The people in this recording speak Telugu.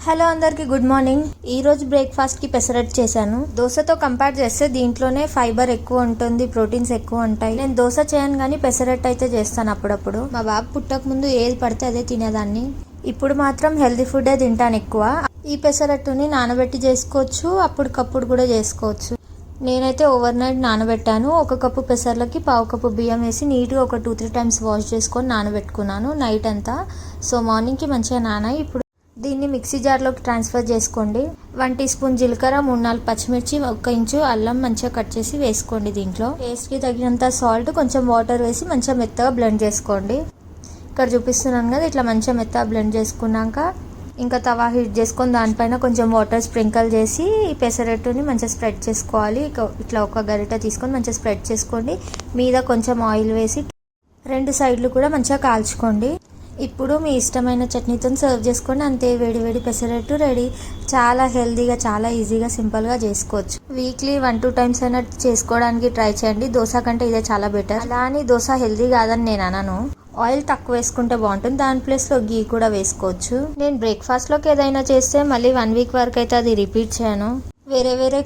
హలో అందరికి గుడ్ మార్నింగ్. ఈ రోజు బ్రేక్ఫాస్ట్ కి పెసరట్టు చేశాను. దోశతో కంపేర్ చేస్తే దీంట్లోనే ఫైబర్ ఎక్కువ ఉంటుంది, ప్రోటీన్స్ ఎక్కువ ఉంటాయి. నేను దోశ చేయను కానీ పెసరట్టు అయితే చేస్తాను అప్పుడప్పుడు. మా బాబు పుట్టక ముందు ఏది పడితే అదే తినేదాన్ని. ఇప్పుడు మాత్రం హెల్తీ ఫుడే తింటాను ఎక్కువ. ఈ పెసరట్టుని నానబెట్టి చేసుకోవచ్చు, అప్పటికప్పుడు కూడా చేసుకోవచ్చు. నేనైతే ఓవర్ నైట్ నానబెట్టాను. ఒక కప్పు పెసర్లకి పావు కప్పు బియ్యం వేసి నీట్గా ఒక 2-3 టైమ్స్ వాష్ చేసుకొని నానబెట్టుకున్నాను నైట్ అంతా. సో మార్నింగ్కి మంచిగా నానాయి. ఇప్పుడు దీన్ని మిక్సీ జార్లోకి ట్రాన్స్ఫర్ చేసుకోండి. 1 టీ స్పూన్ జీలకర్ర, 3-4 పచ్చిమిర్చి, 1 ఇంచు అల్లం మంచిగా కట్ చేసి వేసుకోండి. దీంట్లో టేస్ట్కి తగినంత సాల్ట్, కొంచెం వాటర్ వేసి మంచిగా మెత్తగా బ్లెండ్ చేసుకోండి. ఇక్కడ చూపిస్తున్నాను కదా, ఇట్లా మంచిగా మెత్తగా బ్లెండ్ చేసుకున్నాక ఇంకా తవా హీట్ చేసుకొని దానిపైన కొంచెం వాటర్ స్ప్రింకల్ చేసి ఈ పెసరట్టుని మంచిగా స్ప్రెడ్ చేసుకోవాలి. ఇట్లా ఒక గరిట తీసుకొని మంచిగా స్ప్రెడ్ చేసుకోండి. మీద కొంచెం ఆయిల్ వేసి 2 సైడ్లు కూడా మంచిగా కాల్చుకోండి. ఇప్పుడు మీ ఇష్టమైన చట్నీతో సర్వ్ చేసుకోండి. అంతే, వేడి వేడి పెసరట్టు రెడీ. చాలా హెల్తీగా, చాలా ఈజీగా, సింపుల్గా చేసుకోవచ్చు. వీక్లీ 1-2 టైమ్స్ అయినా చేసుకోవడానికి ట్రై చేయండి. దోశ కంటే ఇదే చాలా బెటర్. అలా అని దోశ హెల్తీ కాదని నేను అనను. ఆయిల్ తక్కువ వేసుకుంటే బాగుంటుంది. దాని ప్లేస్లో గీ కూడా వేసుకోవచ్చు. నేను బ్రేక్ఫాస్ట్లోకి ఏదైనా చేస్తే మళ్ళీ 1 వీక్ వరకు అయితే అది రిపీట్ చేయను. వేరే